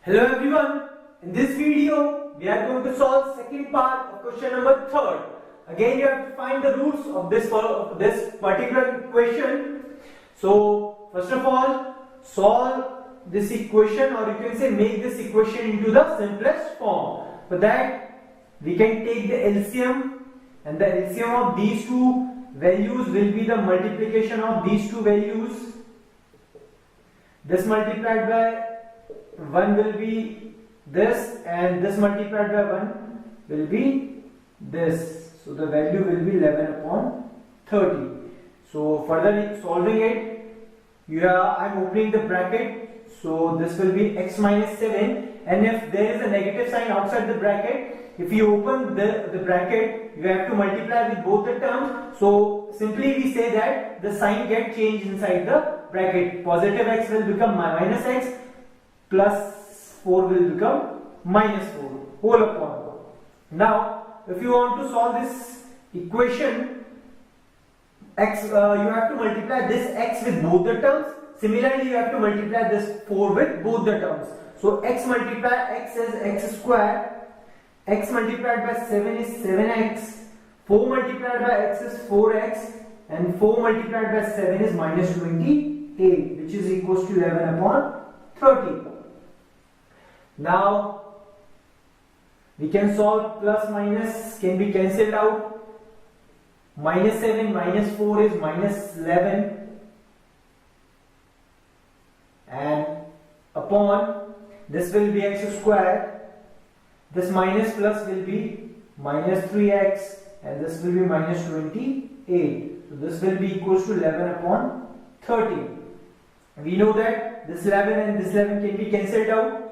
Hello everyone, in this video we are going to solve second part of question number 3rd. Again you have to find the roots of this particular equation. So first of all solve this equation, or you can say make this equation into the simplest form. For that we can take the LCM, and the LCM of these two values will be the multiplication of these two values. This multiplied by 1 will be this, and this multiplied by 1 will be this. So the value will be 11 upon 30. So further solving it, I am opening the bracket. So this will be x minus 7, and if there is a negative sign outside the bracket, if you open the bracket, you have to multiply with both the terms. So simply we say that the sign gets changed inside the bracket. Positive x will become minus x, plus 4 will become minus 4 whole upon 4. Now if you want to solve this equation, x you have to multiply this x with both the terms. Similarly you have to multiply this 4 with both the terms. So x multiply x is x square, x multiplied by 7 is 7x, 4 multiplied by x is 4x, and 4 multiplied by 7 is minus 28, which is equals to 11 upon 30. Now we can solve plus minus can be cancelled out. Minus 7 minus 4 is minus 11, and upon this will be x square. This minus plus will be minus 3x, and this will be minus 28. So this will be equals to 11 upon 30. We know that this 11 and this 11 can be cancelled out.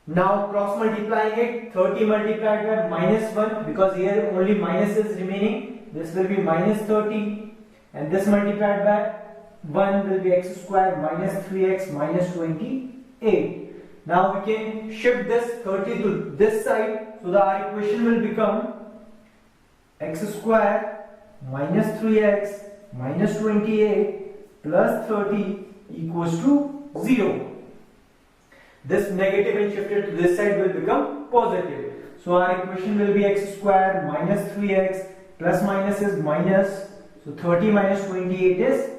Now cross multiplying it, 30 multiplied by minus 1, because here only minus is remaining. This will be minus 30, and this multiplied by 1 will be x square minus 3x minus 28. Now we can shift this 30 to this side, so the our equation will become x square minus 3x minus 28 plus 30 equals to 0. This negative when shifted to this side will become positive. So our equation will be x square minus 3x plus minus is minus. So 30 minus 28 is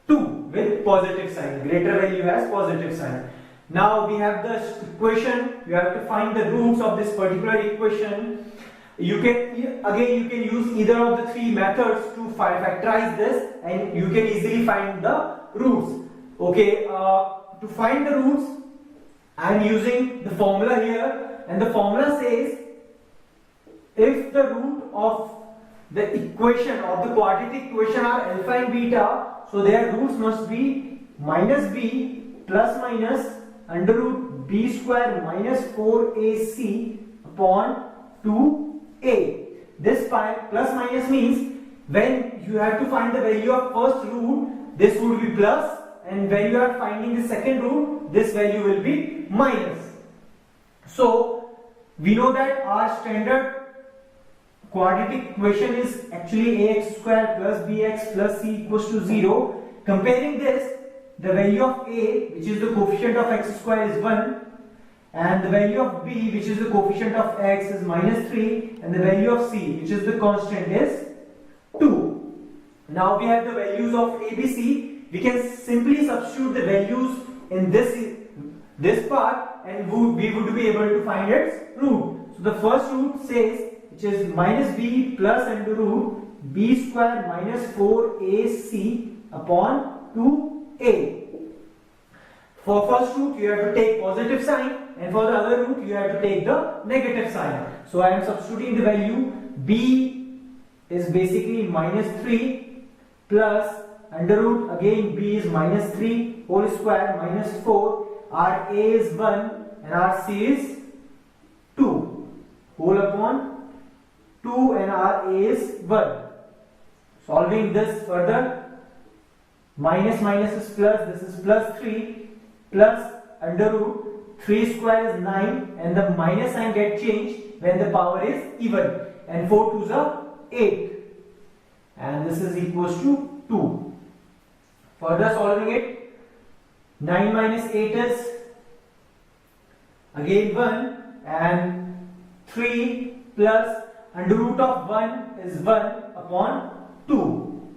2 with positive sign. Greater value has positive sign. Now we have this equation. You have to find the roots of this particular equation. You can use either of the three methods to factorize this, and you can easily find the roots. Okay, to find the roots, I am using the formula here, and the formula says if the root of the equation of the quadratic equation are alpha and beta, so their roots must be minus b plus minus under root b square minus 4ac upon 2a. This plus minus means when you have to find the value of first root, this would be plus, and when you are finding the second root, this value will be minus. So we know that our standard quadratic equation is actually ax square plus bx plus c equals to 0. Comparing this, the value of a, which is the coefficient of x square, is 1, and the value of b, which is the coefficient of x, is minus 3, and the value of c, which is the constant, is 2. Now we have the values of a, b, c. We can simply substitute the values in this part, and we would be able to find its root. So the first root says, which is minus b plus under root b square minus 4ac upon 2a. For first root you have to take positive sign, and for the other root you have to take the negative sign. So I am substituting the value. B is basically minus 3 plus under root again b is minus 3 whole square minus 4. Our a is 1 and our c is 2 whole upon 2, and our a is 1. Solving this further, minus minus is plus, this is plus 3 plus under root 3 square is 9, and the minus sign gets changed when the power is even, and 4 2s are 8, and this is equals to 2. Further solving it, 9 minus 8 is again 1, and 3 plus under root of 1 is 1 upon 2.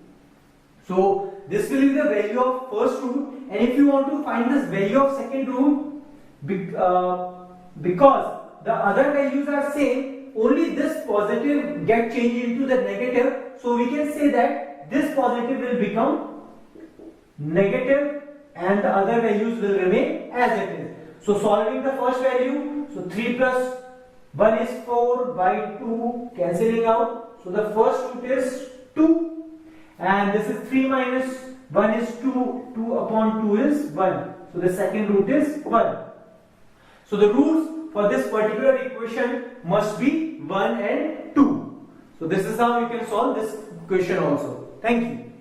So this will be the value of first root, and if you want to find this value of second root, because the other values are same, only this positive get changed into the negative, so we can say that this positive will become negative and the other values will remain as it is. So solving the first value, so 3 plus 1 is 4 by 2 cancelling out, so the first root is 2, and this is 3 minus 1 is 2, 2 upon 2 is 1, so the second root is 1. So the roots for this particular equation must be 1 and 2. So this is how you can solve this question also. Thank you.